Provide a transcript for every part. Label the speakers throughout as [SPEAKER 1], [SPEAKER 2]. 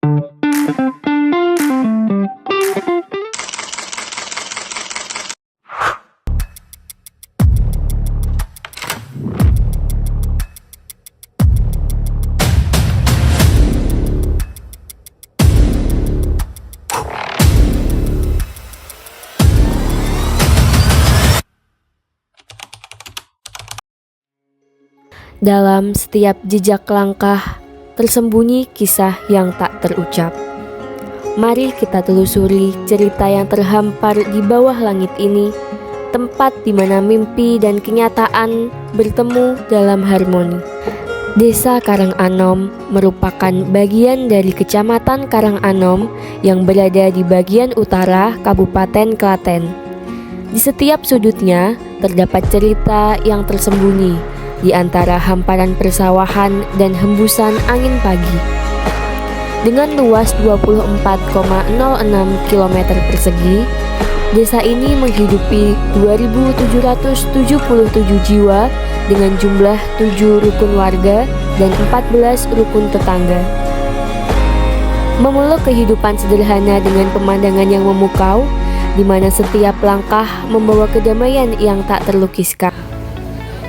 [SPEAKER 1] Dalam setiap jejak langkah, tersembunyi kisah yang tak terucap. Mari kita telusuri cerita yang terhampar di bawah langit ini, tempat di mana mimpi dan kenyataan bertemu dalam harmoni. Desa Karanganom merupakan bagian dari Kecamatan Karanganom yang berada di bagian utara Kabupaten Klaten. Di setiap sudutnya terdapat cerita yang tersembunyi di antara hamparan persawahan dan hembusan angin pagi. Dengan luas 24,06 km persegi, desa ini menghidupi 2.777 jiwa dengan jumlah 7 rukun warga dan 14 rukun tetangga. Memeluk kehidupan sederhana dengan pemandangan yang memukau, di mana setiap langkah membawa kedamaian yang tak terlukiskan.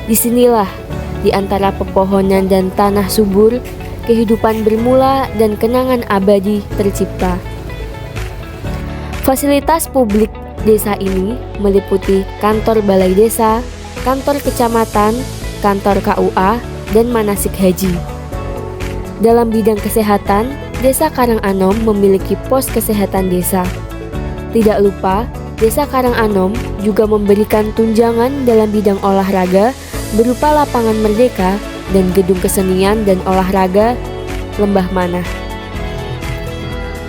[SPEAKER 1] Disinilah, di antara pepohonan dan tanah subur, kehidupan bermula dan kenangan abadi tercipta. Fasilitas publik desa ini meliputi kantor balai desa, kantor kecamatan, kantor KUA, dan manasik haji. Dalam bidang kesehatan, Desa Karanganom memiliki pos kesehatan desa. Tidak lupa, Desa Karanganom juga memberikan tunjangan dalam bidang olahraga berupa lapangan merdeka dan gedung kesenian dan olahraga Lembah Manah.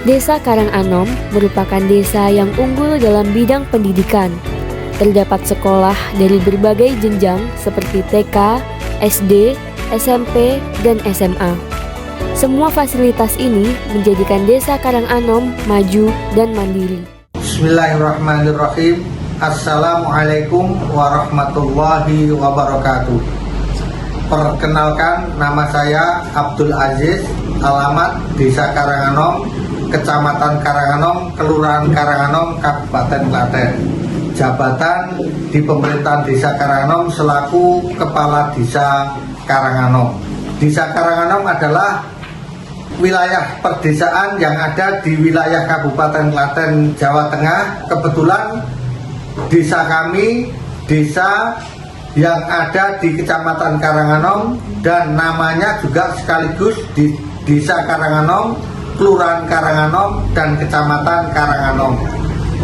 [SPEAKER 1] Desa Karanganom merupakan desa yang unggul dalam bidang pendidikan. Terdapat sekolah dari berbagai jenjang seperti TK, SD, SMP, dan SMA. Semua fasilitas ini menjadikan Desa Karanganom maju dan mandiri.
[SPEAKER 2] Bismillahirrahmanirrahim. Assalamualaikum warahmatullahi wabarakatuh. Perkenalkan, nama saya Abdul Aziz, alamat Desa Karanganom, Kecamatan Karanganom, Kelurahan Karanganom, Kabupaten Klaten. Jabatan di pemerintahan Desa Karanganom selaku Kepala Desa Karanganom. Desa Karanganom adalah wilayah perdesaan yang ada di wilayah Kabupaten Klaten, Jawa Tengah. Kebetulan desa kami, desa yang ada di Kecamatan Karanganom, dan namanya juga sekaligus di Desa Karanganom, Kelurahan Karanganom, dan Kecamatan Karanganom.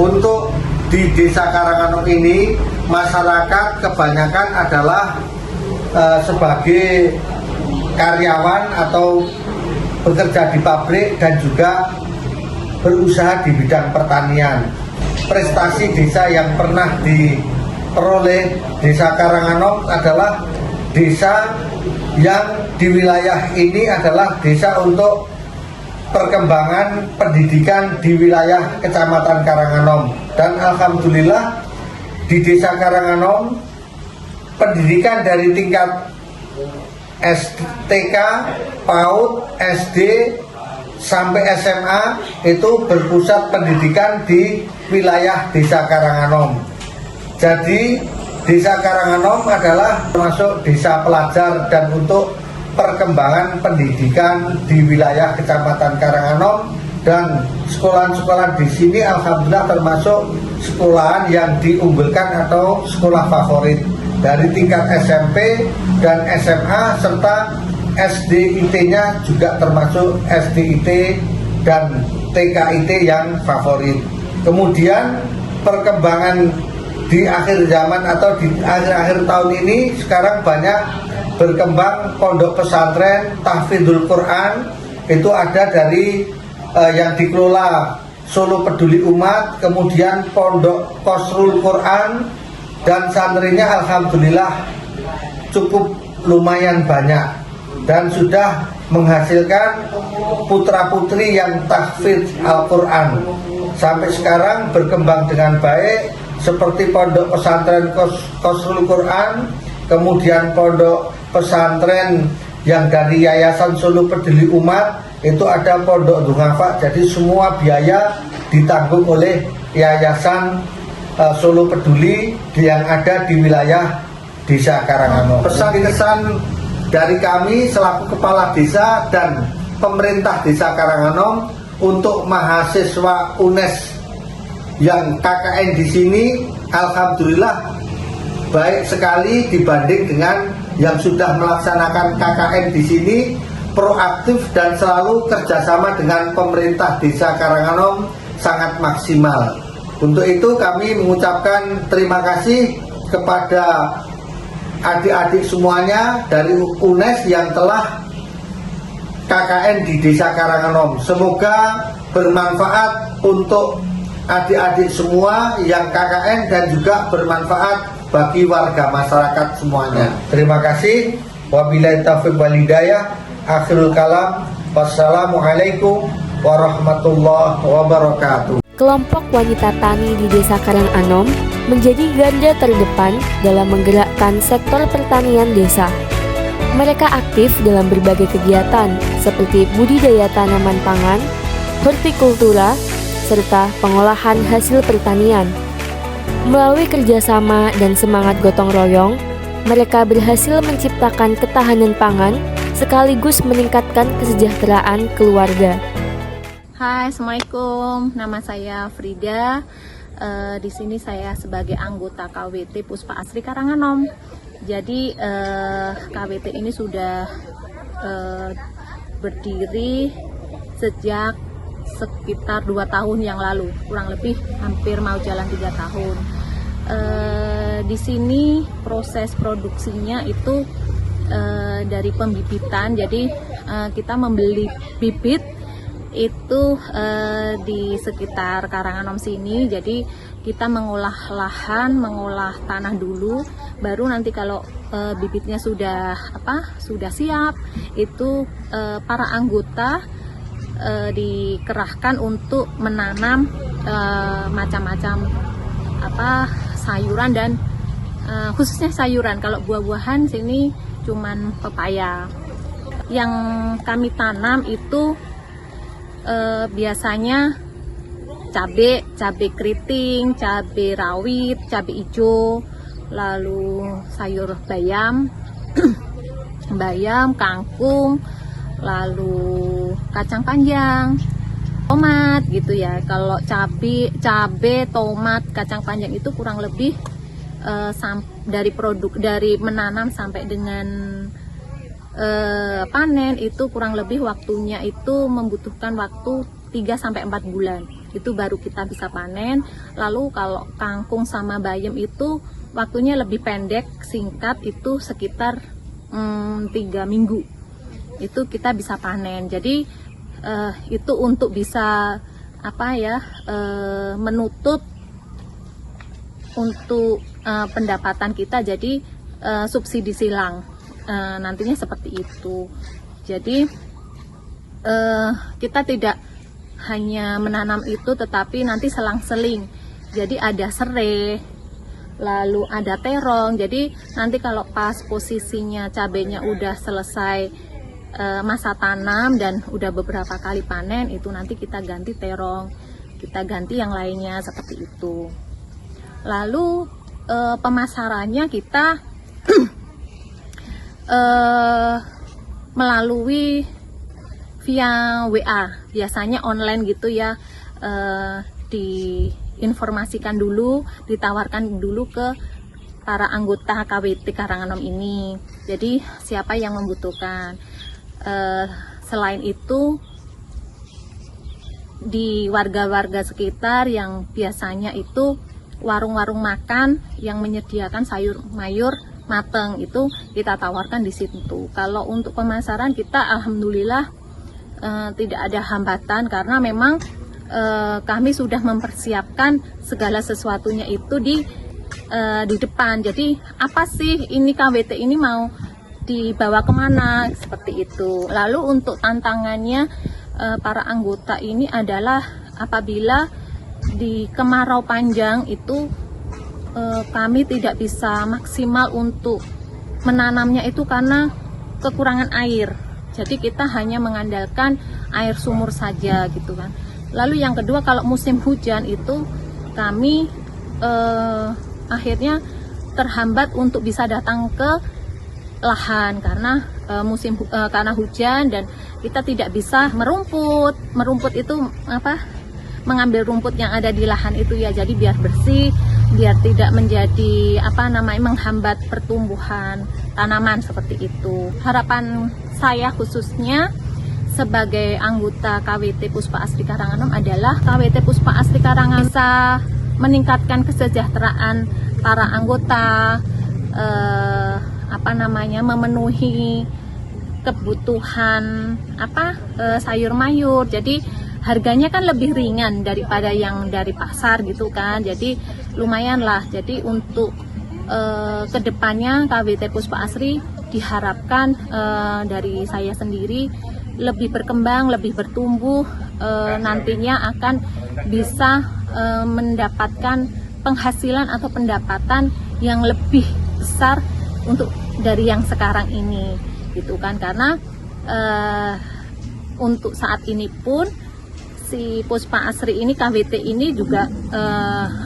[SPEAKER 2] Untuk di Desa Karanganom ini, masyarakat kebanyakan adalah sebagai karyawan atau bekerja di pabrik dan juga berusaha di bidang pertanian. Prestasi desa yang pernah diperoleh Desa Karanganom adalah desa yang di wilayah ini adalah desa untuk perkembangan pendidikan di wilayah Kecamatan Karanganom. Dan alhamdulillah di Desa Karanganom pendidikan dari tingkat TK, PAUD, SD, sampai SMA itu berpusat pendidikan di wilayah Desa Karanganom. Jadi Desa Karanganom adalah termasuk desa pelajar dan untuk perkembangan pendidikan di wilayah Kecamatan Karanganom, dan sekolah-sekolah di sini alhamdulillah termasuk sekolahan yang diunggulkan atau sekolah favorit dari tingkat SMP dan SMA, serta SDIT-nya juga termasuk SDIT dan TKIT yang favorit. Kemudian perkembangan di akhir zaman atau di akhir-akhir tahun ini sekarang banyak berkembang pondok pesantren tahfidzul Quran. Itu ada dari yang dikelola Solo Peduli Umat, kemudian pondok Qasrul Quran, dan santrinya alhamdulillah cukup lumayan banyak dan sudah menghasilkan putra-putri yang tahfidz Al-Quran. Sampai sekarang berkembang dengan baik, seperti pondok pesantren Qasrul Quran, kemudian pondok pesantren yang dari Yayasan Solo Peduli Umat, itu ada pondok duafa, jadi semua biaya ditanggung oleh Yayasan Solo Peduli yang ada di wilayah Desa Karanganom. Pesan-pesan dari kami selaku kepala desa dan pemerintah Desa Karanganom untuk mahasiswa UNES yang KKN di sini, alhamdulillah baik sekali dibanding dengan yang sudah melaksanakan KKN di sini, proaktif dan selalu kerjasama dengan pemerintah Desa Karanganom sangat maksimal. Untuk itu kami mengucapkan terima kasih kepada adik-adik semuanya dari UNES yang telah KKN di Desa Karanganom. Semoga bermanfaat untuk adik-adik semua yang KKN dan juga bermanfaat bagi warga masyarakat semuanya. Terima kasih. Wabillahi taufiq wal hidayah. Akhirul kalam. Wassalamualaikum warahmatullahi wabarakatuh.
[SPEAKER 1] Kelompok wanita tani di Desa Karanganom menjadi garda terdepan dalam menggerakkan sektor pertanian desa. Mereka aktif dalam berbagai kegiatan seperti budidaya tanaman pangan, hortikultura, serta pengolahan hasil pertanian. Melalui kerjasama dan semangat gotong royong, mereka berhasil menciptakan ketahanan pangan sekaligus meningkatkan kesejahteraan keluarga.
[SPEAKER 3] Hai, Assalamualaikum. Nama saya Frida. Di sini saya sebagai anggota KWT Puspa Asri Karanganom. Jadi KWT ini sudah berdiri sejak sekitar 2 tahun yang lalu, kurang lebih hampir mau jalan 3 tahun. Di sini proses produksinya itu dari pembibitan. Jadi kita membeli bibit itu di sekitar Karanganom sini. Jadi kita mengolah lahan, mengolah tanah dulu, baru nanti kalau bibitnya sudah siap, itu para anggota dikerahkan untuk menanam macam-macam sayuran dan khususnya sayuran. Kalau buah-buahan sini cuman pepaya. Yang kami tanam itu biasanya cabai keriting, cabai rawit, cabai hijau, lalu sayur bayam, kangkung, lalu kacang panjang, tomat gitu ya. Kalau cabai, tomat, kacang panjang itu kurang lebih dari menanam sampai dengan panen itu kurang lebih waktunya itu membutuhkan waktu 3-4 bulan. Itu baru kita bisa panen. Lalu kalau kangkung sama bayam itu waktunya lebih pendek, singkat, itu sekitar 3 minggu itu kita bisa panen. Jadi itu untuk bisa menutup untuk pendapatan kita, jadi subsidi silang nantinya seperti itu. Jadi kita tidak hanya menanam itu, tetapi nanti selang-seling. Jadi ada serai, lalu ada terong. Jadi nanti kalau pas posisinya cabenya udah selesai masa tanam dan udah beberapa kali panen, itu nanti kita ganti terong, kita ganti yang lainnya seperti itu. Lalu pemasarannya kita melalui via WA, biasanya online gitu ya. Diinformasikan dulu, ditawarkan dulu ke para anggota KWT Karanganom ini. Jadi siapa yang membutuhkan. Selain itu di warga-warga sekitar yang biasanya itu warung-warung makan yang menyediakan sayur mayur mateng, itu kita tawarkan di situ. Kalau untuk pemasaran kita alhamdulillah tidak ada hambatan, karena memang kami sudah mempersiapkan segala sesuatunya itu di depan. Jadi apa sih ini KWT ini mau dibawa kemana, seperti itu. Lalu untuk tantangannya para anggota ini adalah apabila di kemarau panjang itu kami tidak bisa maksimal untuk menanamnya itu karena kekurangan air. Jadi kita hanya mengandalkan air sumur saja gitu kan. Lalu yang kedua, kalau musim hujan itu kami akhirnya terhambat untuk bisa datang ke lahan karena karena hujan, dan kita tidak bisa merumput itu mengambil rumput yang ada di lahan itu ya, jadi biar bersih, biar tidak menjadi menghambat pertumbuhan tanaman seperti itu. Harapan saya khususnya sebagai anggota KWT Puspa Asri Karanganom adalah KWT Puspa Asri Karanganom bisa meningkatkan kesejahteraan para anggota, memenuhi kebutuhan sayur mayur. Jadi harganya kan lebih ringan daripada yang dari pasar gitu kan. Jadi lumayan lah. Jadi untuk kedepannya KWT Puspa Asri diharapkan dari saya sendiri lebih berkembang, lebih bertumbuh, nantinya akan bisa mendapatkan penghasilan atau pendapatan yang lebih besar untuk dari yang sekarang ini gitu kan. Karena untuk saat ini pun si Puspa Asri ini, KWT ini juga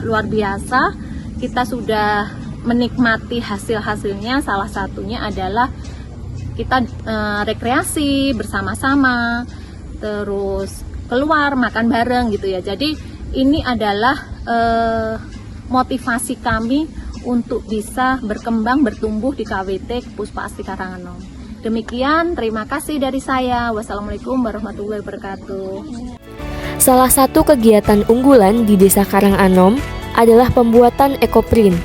[SPEAKER 3] luar biasa. Kita sudah menikmati hasil-hasilnya. Salah satunya adalah kita rekreasi bersama-sama, terus keluar makan bareng gitu ya. Jadi ini adalah motivasi kami untuk bisa berkembang, bertumbuh di KWT Puspa Asri Karanganom. Demikian, terima kasih dari saya. Wassalamualaikum warahmatullahi wabarakatuh.
[SPEAKER 1] Salah satu kegiatan unggulan di Desa Karanganom adalah pembuatan ekoprint.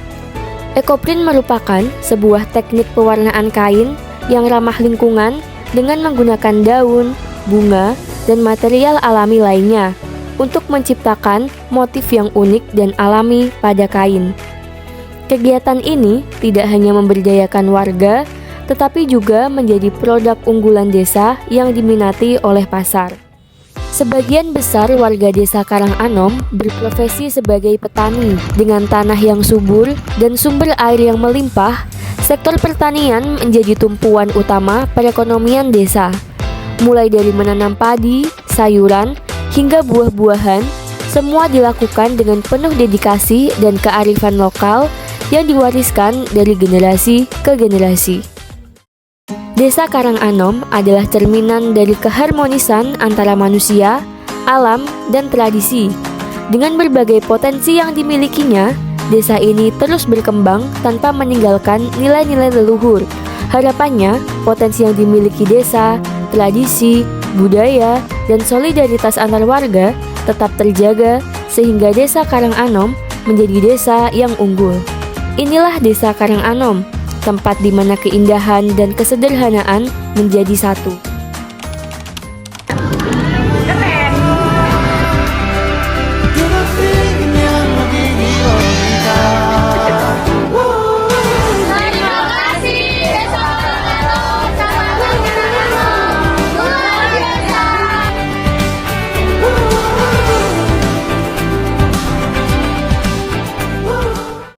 [SPEAKER 1] Ekoprint merupakan sebuah teknik pewarnaan kain yang ramah lingkungan dengan menggunakan daun, bunga, dan material alami lainnya untuk menciptakan motif yang unik dan alami pada kain. Kegiatan ini tidak hanya memberdayakan warga, tetapi juga menjadi produk unggulan desa yang diminati oleh pasar. Sebagian besar warga Desa Karanganom berprofesi sebagai petani. Dengan tanah yang subur dan sumber air yang melimpah, sektor pertanian menjadi tumpuan utama perekonomian desa. Mulai dari menanam padi, sayuran, hingga buah-buahan, semua dilakukan dengan penuh dedikasi dan kearifan lokal yang diwariskan dari generasi ke generasi. Desa Karanganom adalah cerminan dari keharmonisan antara manusia, alam, dan tradisi. Dengan berbagai potensi yang dimilikinya, desa ini terus berkembang tanpa meninggalkan nilai-nilai leluhur. Harapannya, potensi yang dimiliki desa, tradisi, budaya, dan solidaritas antar warga tetap terjaga sehingga Desa Karanganom menjadi desa yang unggul. Inilah Desa Karanganom, tempat di mana keindahan dan kesederhanaan menjadi satu.